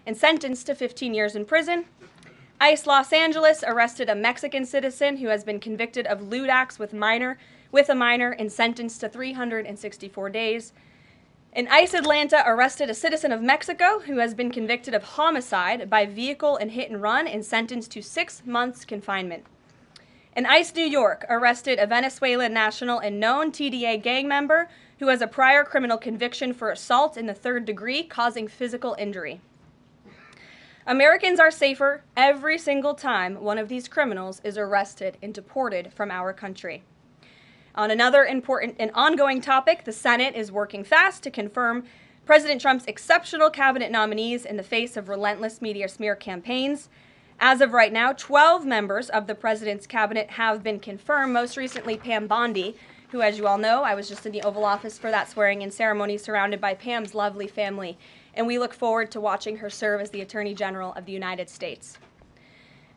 and sentenced to 15 years in prison. ICE Los Angeles arrested a Mexican citizen who has been convicted of lewd acts with a minor and sentenced to 364 days. And ICE Atlanta arrested a citizen of Mexico who has been convicted of homicide by vehicle and hit and run and sentenced to 6 months confinement. And ICE New York arrested a Venezuelan national and known TDA gang member who has a prior criminal conviction for assault in the 3rd degree causing physical injury. Americans are safer every single time one of these criminals is arrested and deported from our country. On another important and ongoing topic, the Senate is working fast to confirm President Trump's exceptional cabinet nominees in the face of relentless media smear campaigns. As of right now, 12 members of the president's cabinet have been confirmed, most recently Pam Bondi, who, as you all know, I was just in the Oval Office for that swearing-in ceremony surrounded by Pam's lovely family, and we look forward to watching her serve as the Attorney General of the United States.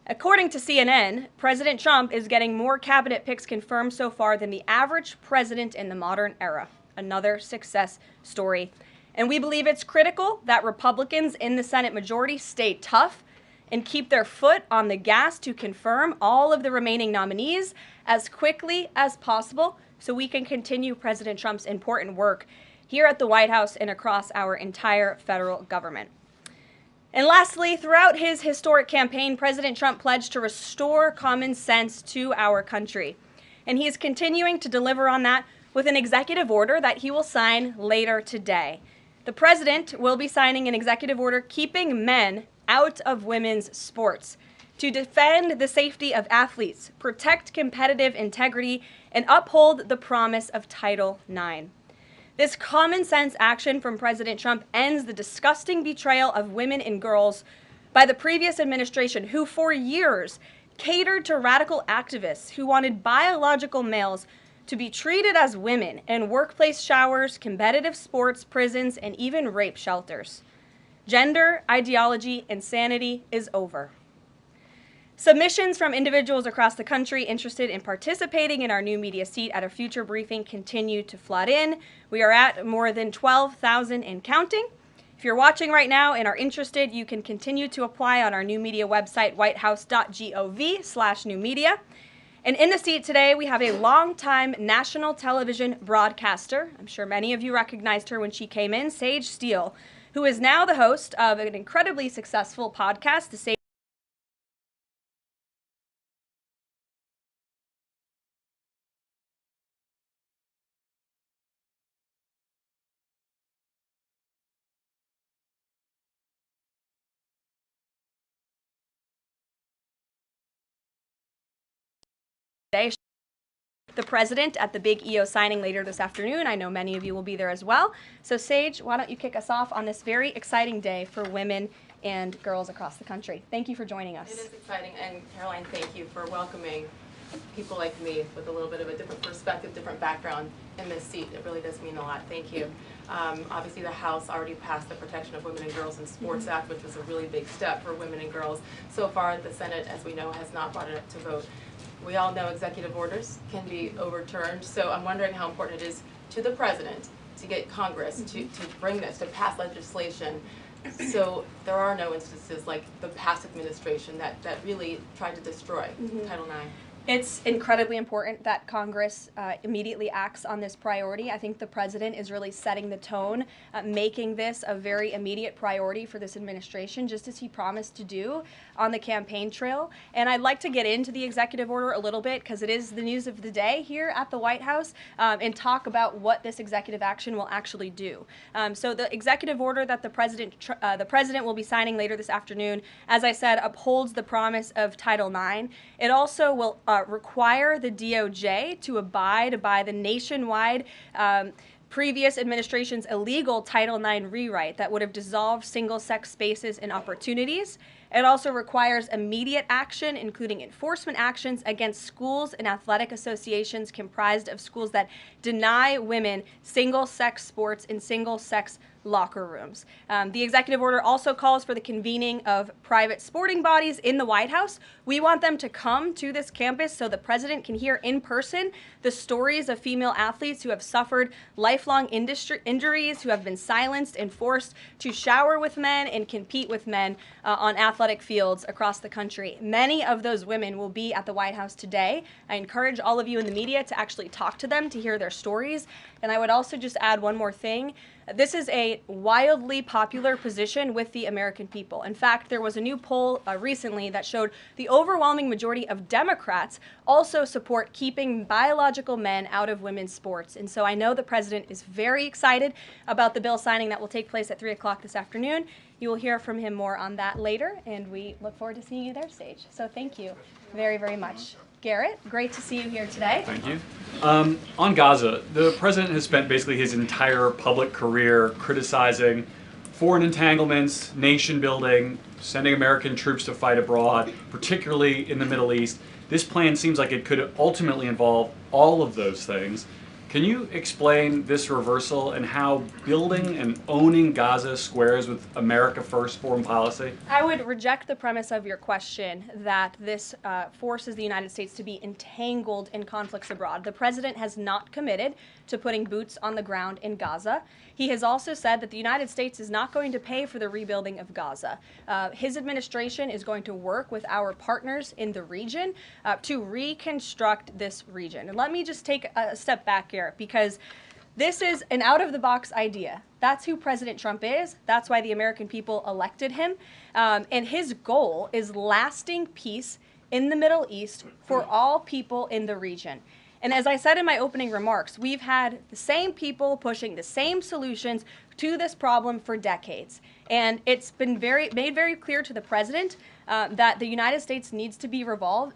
According to CNN, President Trump is getting more cabinet picks confirmed so far than the average president in the modern era. Another success story. And we believe it's critical that Republicans in the Senate majority stay tough and keep their foot on the gas to confirm all of the remaining nominees as quickly as possible so we can continue President Trump's important work here at the White House and across our entire federal government. And lastly, throughout his historic campaign, President Trump pledged to restore common sense to our country. And he is continuing to deliver on that with an executive order that he will sign later today. The president will be signing an executive order keeping men out of women's sports to defend the safety of athletes, protect competitive integrity, and uphold the promise of Title IX. This common sense action from President Trump ends the disgusting betrayal of women and girls by the previous administration, who for years catered to radical activists who wanted biological males to be treated as women in workplace showers, competitive sports, prisons, and even rape shelters. Gender ideology insanity is over. Submissions from individuals across the country interested in participating in our new media seat at a future briefing continue to flood in. We are at more than 12,000 and counting. If you're watching right now and are interested, you can continue to apply on our new media website, whitehouse.gov/newmedia. And in the seat today, we have a longtime national television broadcaster. I'm sure many of you recognized her when she came in, Sage Steele, who is now the host of an incredibly successful podcast, the Sage Day. The president at the big EO signing later this afternoon. I know many of you will be there as well. So Sage, why don't you kick us off on this very exciting day for women and girls across the country. Thank you for joining us. It is exciting, and Karoline, thank you for welcoming people like me with a little bit of a different perspective, different background in this seat. It really does mean a lot. Thank you. Obviously, the House already passed the Protection of Women and Girls in Sports Act, which was a really big step for women and girls. So far, the Senate, as we know, has not brought it up to vote. We all know executive orders can be overturned, so I'm wondering how important it is to the president to get Congress to bring this, to pass legislation. So there are no instances like the past administration that really tried to destroy Title IX. It's incredibly important that Congress immediately acts on this priority. I think the president is really setting the tone, making this a very immediate priority for this administration, just as he promised to do on the campaign trail. And I'd like to get into the executive order a little bit, because it is the news of the day here at the White House, and talk about what this executive action will actually do. So the executive order that the president will be signing later this afternoon, as I said, upholds the promise of Title IX. It also will require the DOJ to abide by the nationwide previous administration's illegal Title IX rewrite that would have dissolved single-sex spaces and opportunities. It also requires immediate action, including enforcement actions against schools and athletic associations comprised of schools that deny women single-sex sports and single-sex locker rooms. The executive order also calls for the convening of private sporting bodies in the White House. We want them to come to this campus so the president can hear in person the stories of female athletes who have suffered lifelong injuries, who have been silenced and forced to shower with men and compete with men on athletic fields across the country. Many of those women will be at the White House today. I encourage all of you in the media to actually talk to them, to hear their stories. And I would also just add one more thing. This is a wildly popular position with the American people. In fact, there was a new poll recently that showed the overwhelming majority of Democrats also support keeping biological men out of women's sports. And so I know the president is very excited about the bill signing that will take place at 3 o'clock this afternoon. You will hear from him more on that later, and we look forward to seeing you there, Stage. So thank you very, very much. Garrett, great to see you here today. Thank you. On Gaza, the president has spent basically his entire public career criticizing foreign entanglements, nation building, sending American troops to fight abroad, particularly in the Middle East. This plan seems like it could ultimately involve all of those things. Can you explain this reversal and how building and owning Gaza squares with America First foreign policy? I would reject the premise of your question that this forces the United States to be entangled in conflicts abroad. The president has not committed to putting boots on the ground in Gaza. He has also said that the United States is not going to pay for the rebuilding of Gaza. His administration is going to work with our partners in the region to reconstruct this region. And let me just take a step back here, because this is an out-of-the-box idea. That's who President Trump is. That's why the American people elected him. And his goal is lasting peace in the Middle East for all people in the region. And as I said in my opening remarks, we've had the same people pushing the same solutions to this problem for decades. And it's been made very clear to the president that the United States needs to be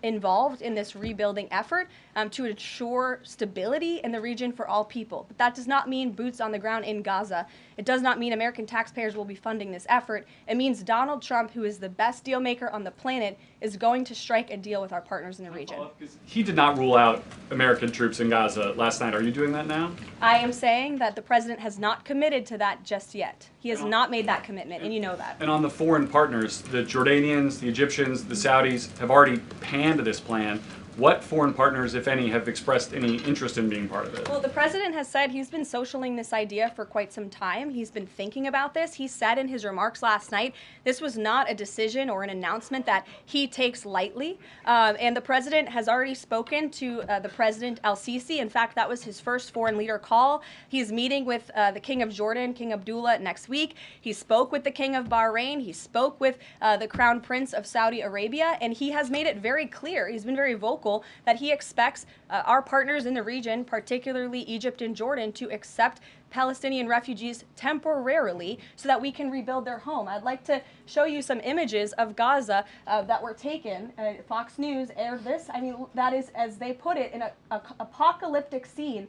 involved in this rebuilding effort to ensure stability in the region for all people. But that does not mean boots on the ground in Gaza. It does not mean American taxpayers will be funding this effort. It means Donald Trump, who is the best deal maker on the planet, is going to strike a deal with our partners in the region. He did not rule out American troops in Gaza last night. Are you doing that now? I am saying that the president has not committed to that just yet. He has not made that commitment, and you know that. And on the foreign partners, the Jordanians, the Egyptians, the Saudis have already panned this plan. What foreign partners, if any, have expressed any interest in being part of it? Well, the president has said he's been socialing this idea for quite some time. He's been thinking about this. He said in his remarks last night, this was not a decision or an announcement that he takes lightly. And the president has already spoken to the President al-Sisi. In fact, that was his first foreign leader call. He's meeting with the King of Jordan, King Abdullah, next week. He spoke with the King of Bahrain. He spoke with the Crown Prince of Saudi Arabia. And he has made it very clear, he's been very vocal, that he expects our partners in the region, particularly Egypt and Jordan, to accept Palestinian refugees temporarily so that we can rebuild their home. I'd like to show you some images of Gaza that were taken. Fox News aired this. I mean, that is, as they put it, in an apocalyptic scene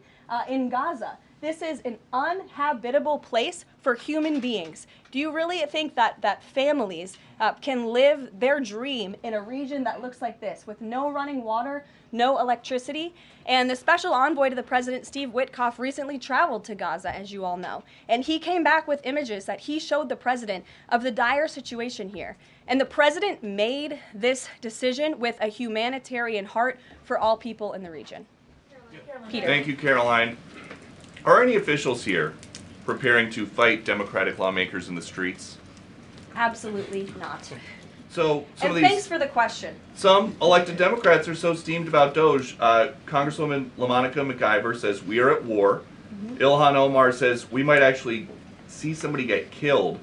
in Gaza. This is an uninhabitable place for human beings. Do you really think that families can live their dream in a region that looks like this, with no running water, no electricity? And the special envoy to the president, Steve Witkoff, recently traveled to Gaza, as you all know. And he came back with images that he showed the president of the dire situation here. And the president made this decision with a humanitarian heart for all people in the region. Peter. Thank you, Caroline. Are any officials here preparing to fight Democratic lawmakers in the streets? Absolutely not. So some And of these, thanks for the question. some elected Democrats are so steamed about Doge. Congresswoman LaMonica McIver says we are at war. Ilhan Omar says we might actually see somebody get killed.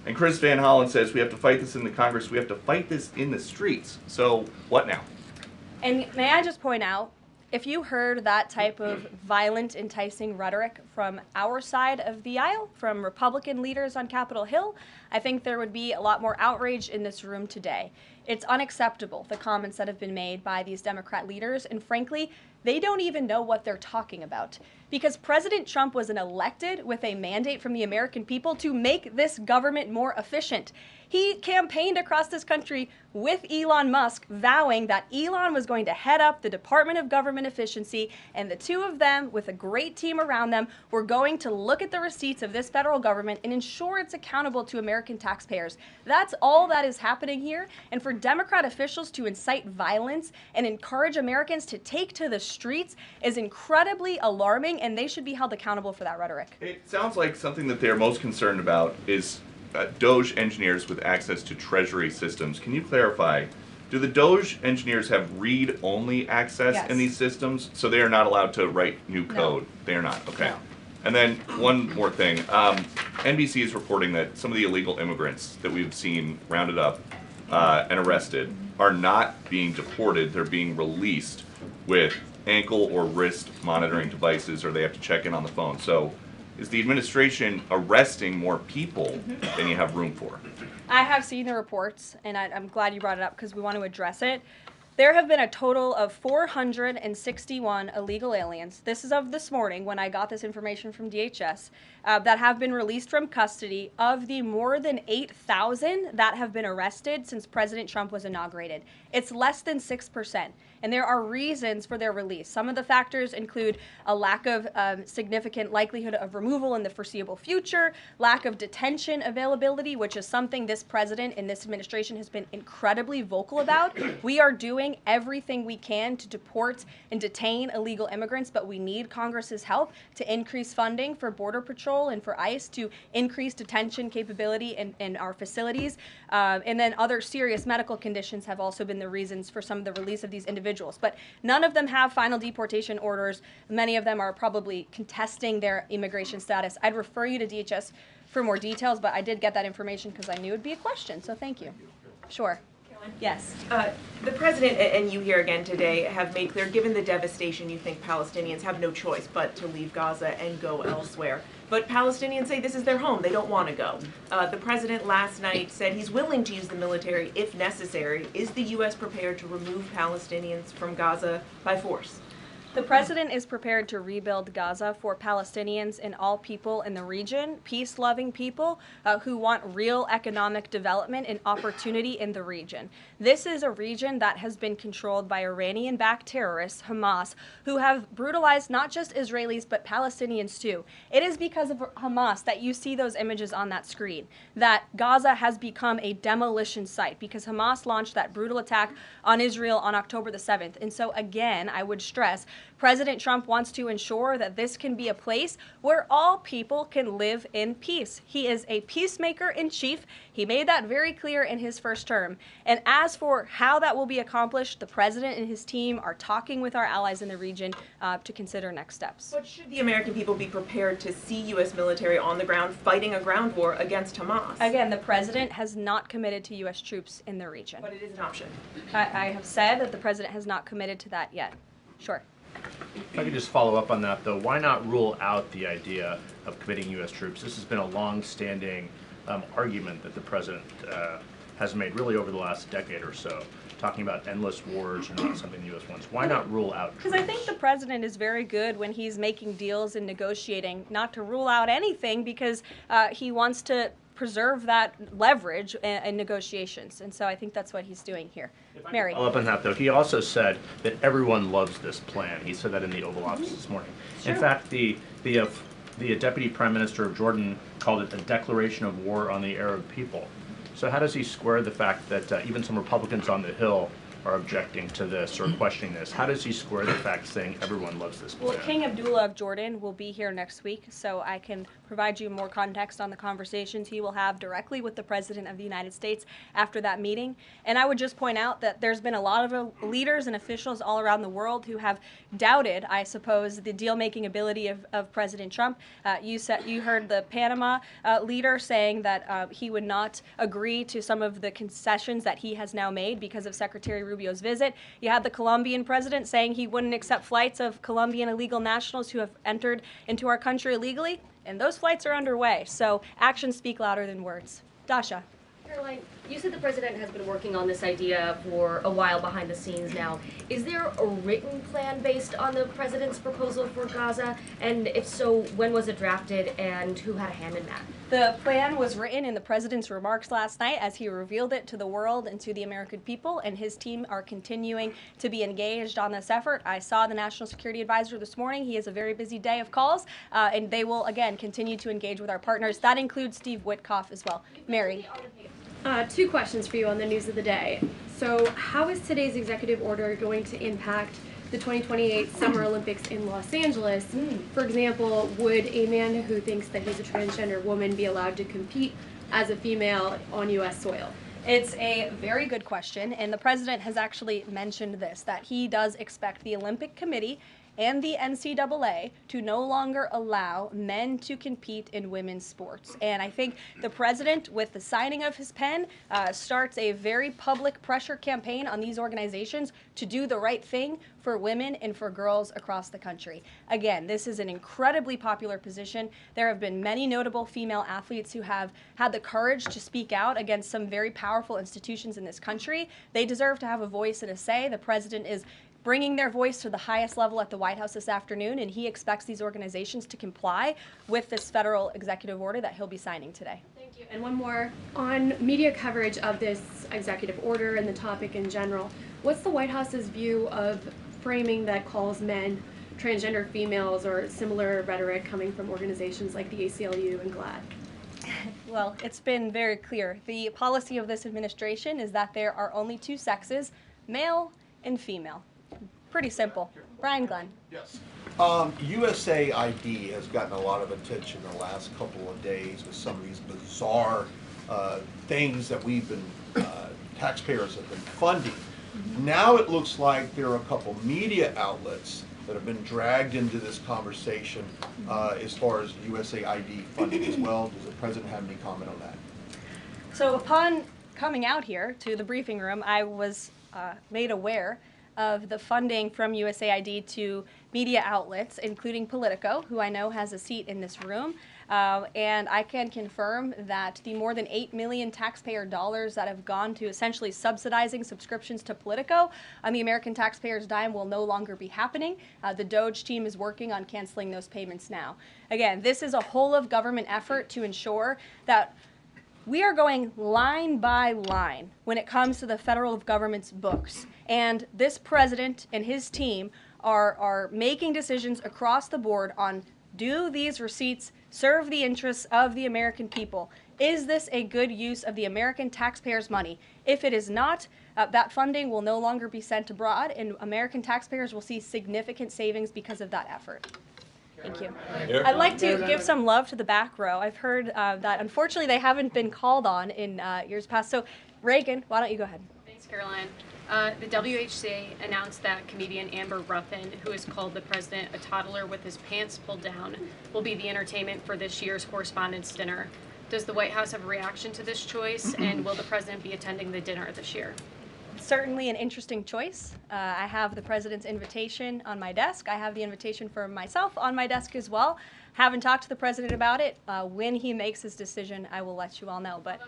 And Chris Van Hollen says we have to fight this in the Congress. We have to fight this in the streets. So what now? And may I just point out, if you heard that type of violent, enticing rhetoric from our side of the aisle, from Republican leaders on Capitol Hill, I think there would be a lot more outrage in this room today. It's unacceptable, the comments that have been made by these Democrat leaders, and frankly, they don't even know what they're talking about. Because President Trump was elected with a mandate from the American people to make this government more efficient. He campaigned across this country with Elon Musk, vowing that Elon was going to head up the Department of Government Efficiency, and the two of them, with a great team around them, were going to look at the receipts of this federal government and ensure it's accountable to American taxpayers. That's all that is happening here. And for Democrat officials to incite violence and encourage Americans to take to the streets is incredibly alarming, and they should be held accountable for that rhetoric. It sounds like something that they're most concerned about is Doge engineers with access to Treasury systems. Can you clarify, do the Doge engineers have read-only access Yes. in these systems? So they are not allowed to write new code? No. They are not, okay. No. And then one more thing. NBC is reporting that some of the illegal immigrants that we've seen rounded up and arrested are not being deported. They're being released with ankle or wrist monitoring devices, or they have to check in on the phone. So is the administration arresting more people than you have room for? I have seen the reports, and I'm glad you brought it up because we want to address it. There have been a total of 461 illegal aliens. This is of this morning when I got this information from DHS that have been released from custody of the more than 8,000 that have been arrested since President Trump was inaugurated. It's less than 6%. And there are reasons for their release. Some of the factors include a lack of significant likelihood of removal in the foreseeable future, lack of detention availability, which is something this president and this administration has been incredibly vocal about. We are doing everything we can to deport and detain illegal immigrants, but we need Congress's help to increase funding for Border Patrol and for ICE to increase detention capability in our facilities. And then other serious medical conditions have also been the reasons for some of the release of these individuals. But none of them have final deportation orders. Many of them are probably contesting their immigration status. I'd refer you to DHS for more details, but I did get that information because I knew it would be a question, so thank you. Sure. Yes. The president and you here again today have made clear, given the devastation, you think Palestinians have no choice but to leave Gaza and go elsewhere. But Palestinians say this is their home. They don't want to go. The president last night said he's willing to use the military if necessary. Is the U.S. prepared to remove Palestinians from Gaza by force? The president is prepared to rebuild Gaza for Palestinians and all people in the region, peace-loving people who want real economic development and opportunity in the region. This is a region that has been controlled by Iranian-backed terrorists, Hamas, who have brutalized not just Israelis but Palestinians too. It is because of Hamas that you see those images on that screen, that Gaza has become a demolition site because Hamas launched that brutal attack on Israel on October the 7th. And so again, I would stress, President Trump wants to ensure that this can be a place where all people can live in peace. He is a peacemaker in chief. He made that very clear in his first term. And as for how that will be accomplished, the president and his team are talking with our allies in the region to consider next steps. But should the American people be prepared to see U.S. military on the ground fighting a ground war against Hamas? Again, the president has not committed to U.S. troops in the region. But it is an option. I have said that the president has not committed to that yet. Sure. If I could just follow up on that, though, why not rule out the idea of committing U.S. troops? This has been a long-standing argument that the president has made really over the last decade or so, talking about endless wars and not something the U.S. wants. Why not rule out troops? Because I think the president is very good when he's making deals and negotiating not to rule out anything because he wants to preserve that leverage in negotiations. And so I think that's what he's doing here. Mary. Follow up on that, though. He also said that everyone loves this plan. He said that in the Oval Office this morning. Sure. In fact, the Deputy Prime Minister of Jordan called it a declaration of war on the Arab people. So how does he square the fact that even some Republicans on the Hill are objecting to this or questioning this? How does he square the fact saying everyone loves this plan? Well, King Abdullah of Jordan will be here next week, so I can provide you more context on the conversations he will have directly with the President of the United States after that meeting. And I would just point out that there's been a lot of leaders and officials all around the world who have doubted, I suppose, the deal-making ability of President Trump. You heard the Panama leader saying that he would not agree to some of the concessions that he has now made because of Secretary Rubio's visit. You had the Colombian president saying he wouldn't accept flights of Colombian illegal nationals who have entered into our country illegally, and those flights are underway. So actions speak louder than words. Dasha. Caroline, you said the president has been working on this idea for a while behind the scenes now. Is there a written plan based on the president's proposal for Gaza? And if so, when was it drafted and who had a hand in that? The plan was written in the president's remarks last night as he revealed it to the world and to the American people, and his team are continuing to be engaged on this effort. I saw the National Security Advisor this morning. He has a very busy day of calls, and they will, again, continue to engage with our partners. That includes Steve Witkoff as well. Mary. Two questions for you on the news of the day. So how is today's executive order going to impact the 2028 Summer Olympics in Los Angeles? For example, would a man who thinks that he's a transgender woman be allowed to compete as a female on U.S. soil? It's a very good question, and the president has actually mentioned this, that he does expect the Olympic Committee and the NCAA to no longer allow men to compete in women's sports. And I think the president, with the signing of his pen, starts a very public pressure campaign on these organizations to do the right thing for women and for girls across the country. Again, this is an incredibly popular position. There have been many notable female athletes who have had the courage to speak out against some very powerful institutions in this country. They deserve to have a voice and a say. The president is bringing their voice to the highest level at the White House this afternoon, and he expects these organizations to comply with this federal executive order that he'll be signing today. Thank you. And one more. On media coverage of this executive order and the topic in general, what's the White House's view of framing that calls men transgender females or similar rhetoric coming from organizations like the ACLU and GLAAD? Well, it's been very clear. The policy of this administration is that there are only two sexes, male and female. Pretty simple. Brian Glenn. Yes. USAID has gotten a lot of attention the last couple of days with some of these bizarre things that we've been, taxpayers have been funding. Now it looks like there are a couple media outlets that have been dragged into this conversation as far as USAID funding as well. Does the president have any comment on that? So upon coming out here to the briefing room, I was made aware of the funding from USAID to media outlets, including Politico, who I know has a seat in this room. And I can confirm that the more than $8 million taxpayer dollars that have gone to essentially subsidizing subscriptions to Politico on the American taxpayers' dime will no longer be happening. The DOJ team is working on canceling those payments now. Again, this is a whole of government effort to ensure that we are going line by line when it comes to the federal government's books. And this president and his team are making decisions across the board on, do these receipts serve the interests of the American people? Is this a good use of the American taxpayers' money? If it is not, that funding will no longer be sent abroad, and American taxpayers will see significant savings because of that effort. Thank you. I'd like to give some love to the back row. I've heard that unfortunately they haven't been called on in years past. So Reagan, why don't you go ahead? Thanks, Caroline. The WHC announced that comedian Amber Ruffin, who has called the president a toddler with his pants pulled down, will be the entertainment for this year's Correspondents' Dinner. Does the White House have a reaction to this choice, and will the president be attending the dinner this year? Certainly an interesting choice. I have the president's invitation on my desk. I have the invitation for myself on my desk as well. Haven't talked to the president about it. When he makes his decision, I will let you all know. But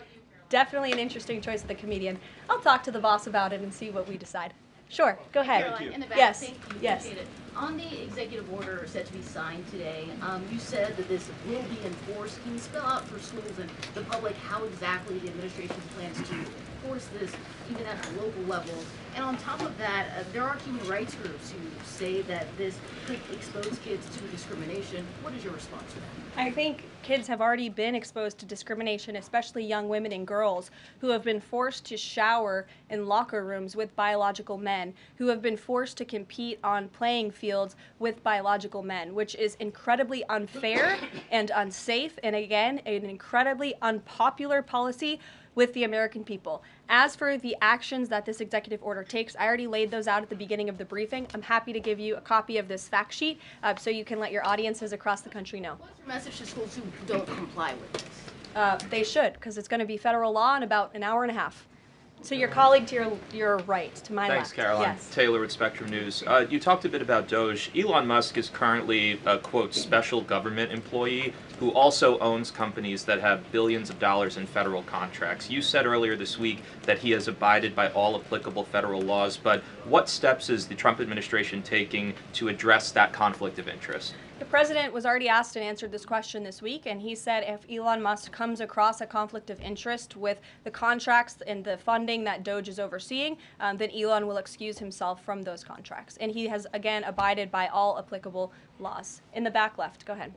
definitely an interesting choice of the comedian. I'll talk to the boss about it and see what we decide. Sure, go ahead. Caroline, in the back, Yes, thank you, yes. appreciate it. On the executive order set to be signed today, you said that this will be enforced. Can you spell out for schools and the public how exactly the administration plans to enforce this, even at the local level? And on top of that, there are human rights groups who say that this could expose kids to discrimination. What is your response to that? I think kids have already been exposed to discrimination, especially young women and girls who have been forced to shower in locker rooms with biological men, who have been forced to compete on playing fields with biological men, which is incredibly unfair and unsafe, and again, an incredibly unpopular policy with the American people. As for the actions that this executive order takes, I already laid those out at the beginning of the briefing. I'm happy to give you a copy of this fact sheet so you can let your audiences across the country know. What's your message to schools who don't comply with this? They should, because it's going to be federal law in about an hour and a half. So your colleague to your right, to my Thanks, left. Caroline. Yes. Taylor with Spectrum News. You talked a bit about DOJ. Elon Musk is currently a, quote, special government employee. who also owns companies that have billions of dollars in federal contracts. You said earlier this week that he has abided by all applicable federal laws, but what steps is the Trump administration taking to address that conflict of interest? The president was already asked and answered this question this week, and he said if Elon Musk comes across a conflict of interest with the contracts and the funding that Doge is overseeing, then Elon will excuse himself from those contracts. And he has, again, abided by all applicable laws. In the back left, go ahead.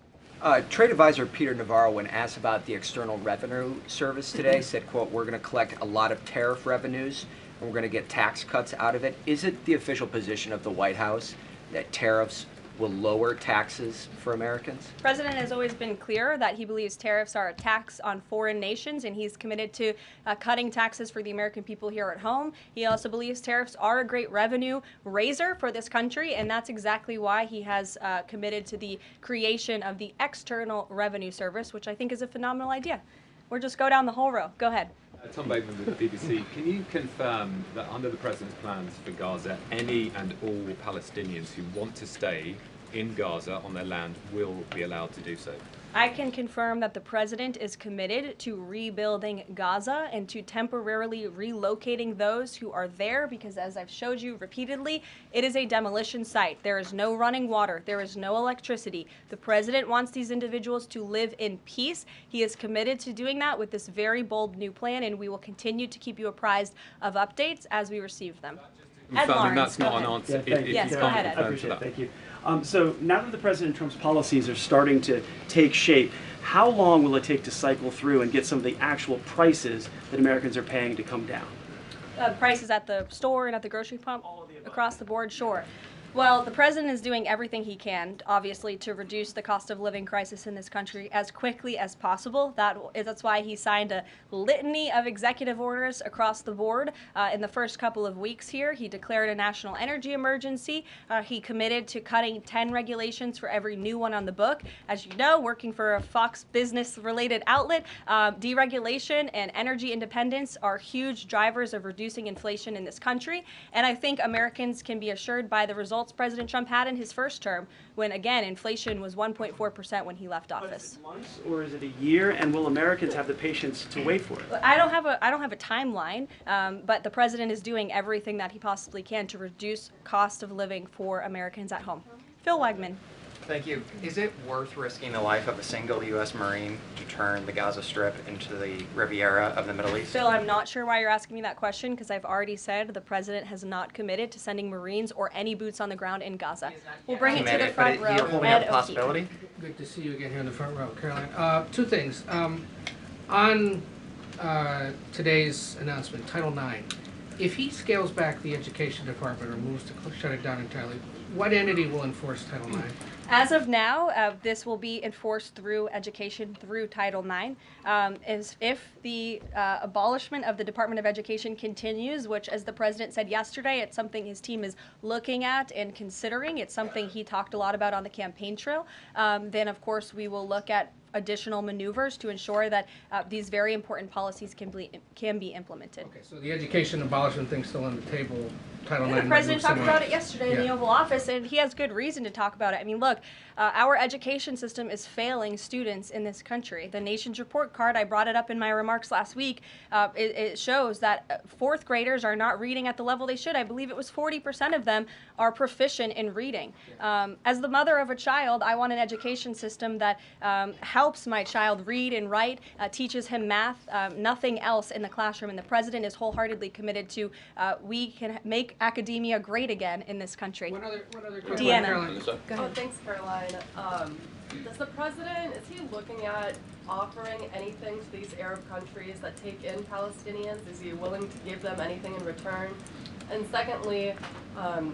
Trade advisor Peter Navarro, when asked about the External Revenue Service today, said, quote, we're going to collect a lot of tariff revenues and we're going to get tax cuts out of it. Is it the official position of the White House that tariffs will lower taxes for Americans? The president has always been clear that he believes tariffs are a tax on foreign nations, and he's committed to cutting taxes for the American people here at home. He also believes tariffs are a great revenue raiser for this country, and that's exactly why he has committed to the creation of the External Revenue Service, which I think is a phenomenal idea. We'll just go down the whole row. Go ahead. Tom Bateman with the BBC. Can you confirm that under the President's plans for Gaza, any and all Palestinians who want to stay in Gaza on their land will be allowed to do so? I can confirm that the president is committed to rebuilding Gaza and to temporarily relocating those who are there because, as I've showed you repeatedly, it is a demolition site. There is no running water. There is no electricity. The president wants these individuals to live in peace. He is committed to doing that with this very bold new plan, and we will continue to keep you apprised of updates as we receive them. Ed Lawrence, that's not go an ahead. answer. Yeah, thank you. Yes, go ahead, Ed. I appreciate it. Thank you. So now that the President Trump's policies are starting to take shape, how long will it take to cycle through and get some of the actual prices that Americans are paying to come down? Prices at the store and at the grocery pump? Across the board, sure. Well, the president is doing everything he can, obviously, to reduce the cost of living crisis in this country as quickly as possible. That's why he signed a litany of executive orders across the board. In the first couple of weeks here, he declared a national energy emergency. He committed to cutting 10 regulations for every new one on the book. As you know, working for a Fox Business-related outlet, deregulation and energy independence are huge drivers of reducing inflation in this country. And I think Americans can be assured by the results President Trump had in his first term, when again inflation was 1.4% when he left office. Is it months or is it a year? And will Americans have the patience to wait for it? I don't have a timeline, but the president is doing everything that he possibly can to reduce cost of living for Americans at home. Phil Wegman. Thank you. Is it worth risking the life of a single U.S. Marine to turn the Gaza Strip into the Riviera of the Middle East? Phil, I'm not sure why you're asking me that question because I've already said the president has not committed to sending Marines or any boots on the ground in Gaza. We'll bring it to the front row. You're holding out the possibility? Good to see you again here in the front row, Caroline. Two things. On today's announcement, Title IX, if he scales back the Education Department or moves to shut it down entirely, what entity will enforce Title IX? As of now, this will be enforced through education, through Title IX. If the abolishment of the Department of Education continues, which, as the president said yesterday, it's something his team is looking at and considering. It's something he talked a lot about on the campaign trail. Then, of course, we will look at additional maneuvers to ensure that these very important policies can be implemented. Okay, so the education abolishment thing's still on the table. Title IX. The president talked about it yesterday in the Oval Office, and he has good reason to talk about it. I mean, look, our education system is failing students in this country. The Nation's Report Card, I brought it up in my remarks last week, it shows that fourth graders are not reading at the level they should. I believe it was 40% of them are proficient in reading. As the mother of a child, I want an education system that helps my child read and write, teaches him math, nothing else in the classroom. And the president is wholeheartedly committed to we can make academia great again in this country. One other quick Deanna. one, Caroline. Oh, thanks, Caroline. Does the president, is he looking at offering anything to these Arab countries that take in Palestinians? Is he willing to give them anything in return? And secondly,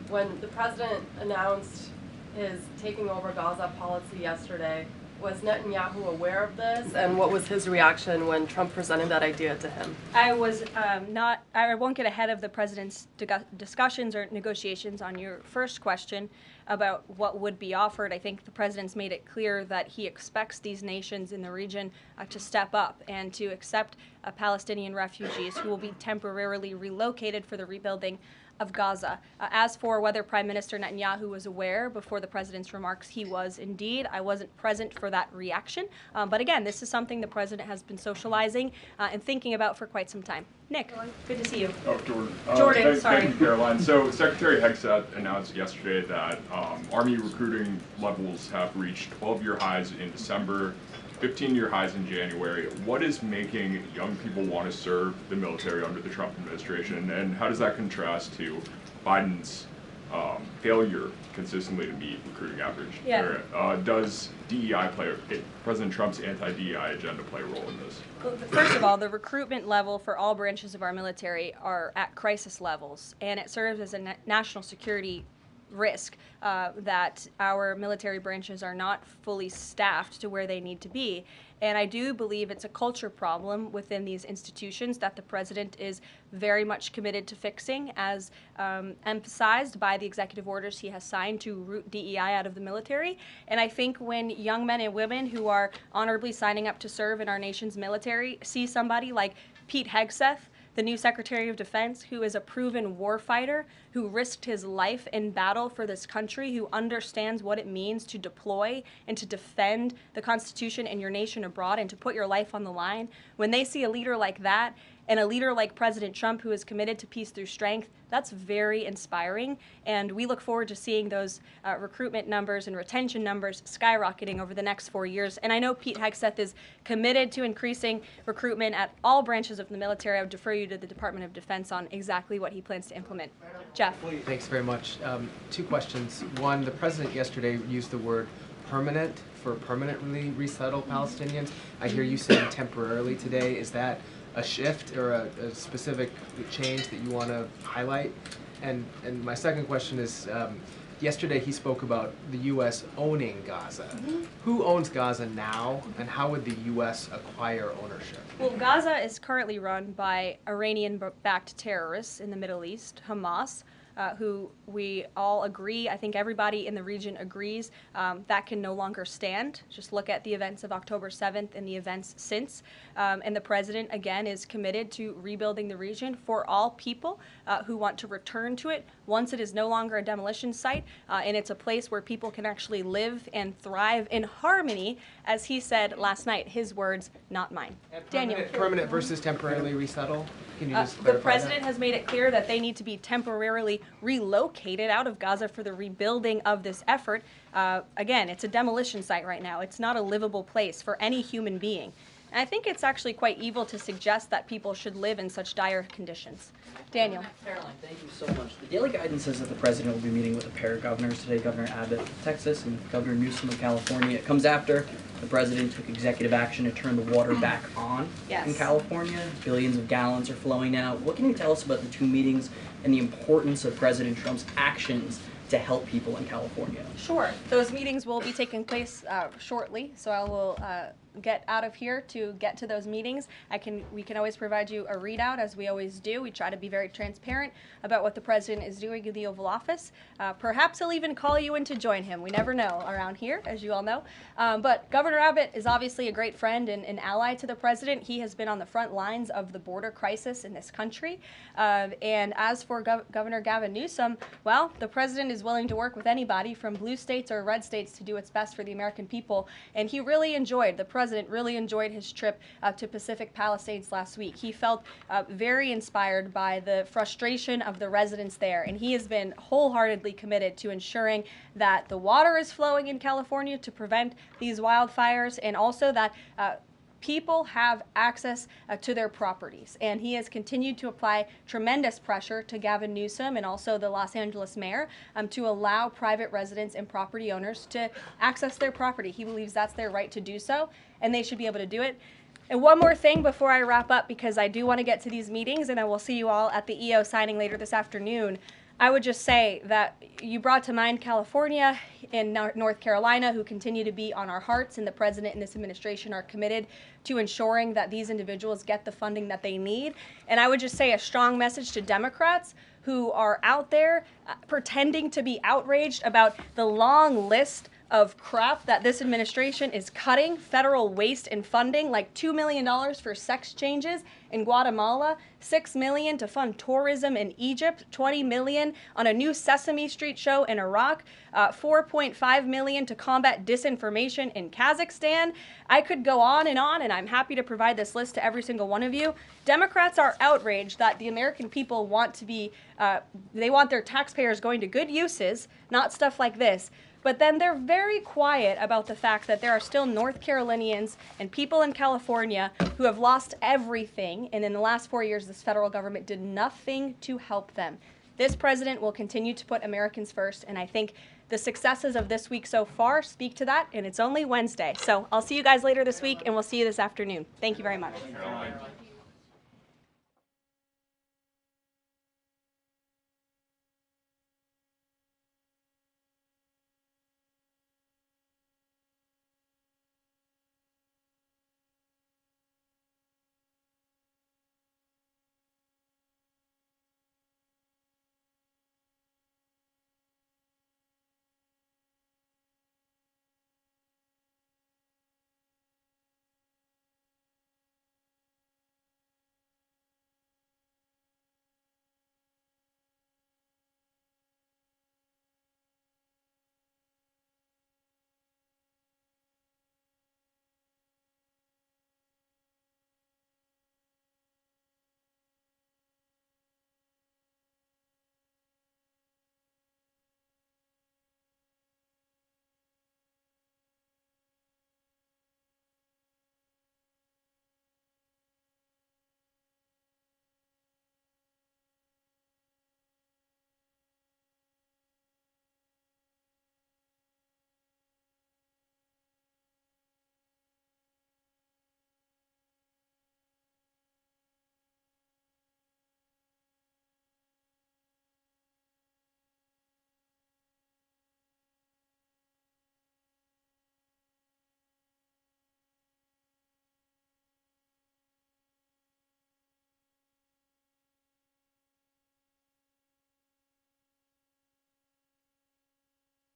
when the president announced his taking over Gaza policy yesterday, was Netanyahu aware of this, and what was his reaction when Trump presented that idea to him? I won't get ahead of the president's discussions or negotiations on your first question. about what would be offered. I think the president's made it clear that he expects these nations in the region to step up and to accept Palestinian refugees who will be temporarily relocated for the rebuilding of Gaza. As for whether Prime Minister Netanyahu was aware before the president's remarks, he was indeed. I wasn't present for that reaction. But again, this is something the president has been socializing and thinking about for quite some time. Nick, good to see you. Oh, Jordan. Jordan, sorry. Thank you, Caroline. So Secretary Hegseth announced yesterday that Army recruiting levels have reached 12-year highs in December, 15-year highs in January. What is making young people want to serve the military under the Trump administration, and how does that contrast to Biden's failure consistently to meet recruiting average? Yeah. Or, does DEI President Trump's anti-DEI agenda play a role in this? Well, first of all, the recruitment level for all branches of our military are at crisis levels, and it serves as a national security risk that our military branches are not fully staffed to where they need to be. And I do believe it's a culture problem within these institutions that the president is very much committed to fixing, as emphasized by the executive orders he has signed to root DEI out of the military. And I think when young men and women who are honorably signing up to serve in our nation's military see somebody like Pete Hegseth, the new Secretary of Defense, who is a proven warfighter, who risked his life in battle for this country, who understands what it means to deploy and to defend the Constitution and your nation abroad and to put your life on the line. When they see a leader like that, and a leader like President Trump, who is committed to peace through strength, that's very inspiring. And we look forward to seeing those recruitment numbers and retention numbers skyrocketing over the next 4 years. And I know Pete Hegseth is committed to increasing recruitment at all branches of the military. I would defer you to the Department of Defense on exactly what he plans to implement. Jeff. Thanks very much. Two questions. One, the president yesterday used the word permanent for permanently resettle Palestinians. I hear you saying temporarily today. Is that a shift or a specific change that you want to highlight? And my second question is, yesterday he spoke about the U.S. owning Gaza. Who owns Gaza now, and how would the U.S. acquire ownership? Well, Gaza is currently run by Iranian-backed terrorists in the Middle East, Hamas, who we all agree, I think everybody in the region agrees, that can no longer stand. Just look at the events of October 7th and the events since. And the president, again, is committed to rebuilding the region for all people who want to return to it once it is no longer a demolition site, and it's a place where people can actually live and thrive in harmony, as he said last night, his words, not mine. Daniel. Permanent versus temporarily resettle? Can you just clarify The president that? has made it clear that they need to be temporarily relocated out of Gaza for the rebuilding of this effort. Again, it's a demolition site right now. It's not a livable place for any human being. And I think it's actually quite evil to suggest that people should live in such dire conditions. Daniel. Caroline, thank you so much. The Daily Guidance says that the president will be meeting with a pair of governors today, Governor Abbott of Texas and Governor Newsom of California. It comes after the president took executive action to turn the water back on in California. Billions of gallons are flowing now. What can you tell us about the two meetings and the importance of President Trump's actions to help people in California? Sure. Those meetings will be taking place shortly, so I will get out of here to get to those meetings. We can always provide you a readout, as we always do. We try to be very transparent about what the president is doing in the Oval Office. Perhaps he'll even call you in to join him. We never know around here, as you all know. But Governor Abbott is obviously a great friend and an ally to the president. He has been on the front lines of the border crisis in this country. And as for Governor Gavin Newsom, well, the president is willing to work with anybody from blue states or red states to do what's best for the American people. And he really enjoyed, the president really enjoyed his trip to Pacific Palisades last week. He felt very inspired by the frustration of the residents there, and he has been wholeheartedly committed to ensuring that the water is flowing in California to prevent these wildfires, and also that people have access to their properties. And he has continued to apply tremendous pressure to Gavin Newsom and also the Los Angeles mayor to allow private residents and property owners to access their property. He believes that's their right to do so, and they should be able to do it. And one more thing before I wrap up, because I do want to get to these meetings, and I will see you all at the EO signing later this afternoon. I would just say that you brought to mind California and North Carolina, who continue to be on our hearts, and the president and this administration are committed to ensuring that these individuals get the funding that they need. And I would just say a strong message to Democrats who are out there pretending to be outraged about the long list of crap that this administration is cutting, federal waste and funding, like $2 million for sex changes in Guatemala, $6 million to fund tourism in Egypt, $20 million on a new Sesame Street show in Iraq, $4.5 million to combat disinformation in Kazakhstan. I could go on, and I'm happy to provide this list to every single one of you. Democrats are outraged that the American people want to be, they want their taxpayers going to good uses, not stuff like this. But then they're very quiet about the fact that there are still North Carolinians and people in California who have lost everything, and in the last 4 years, this federal government did nothing to help them. This president will continue to put Americans first, and I think the successes of this week so far speak to that, and it's only Wednesday. So I'll see you guys later this week, and we'll see you this afternoon. Thank you very much.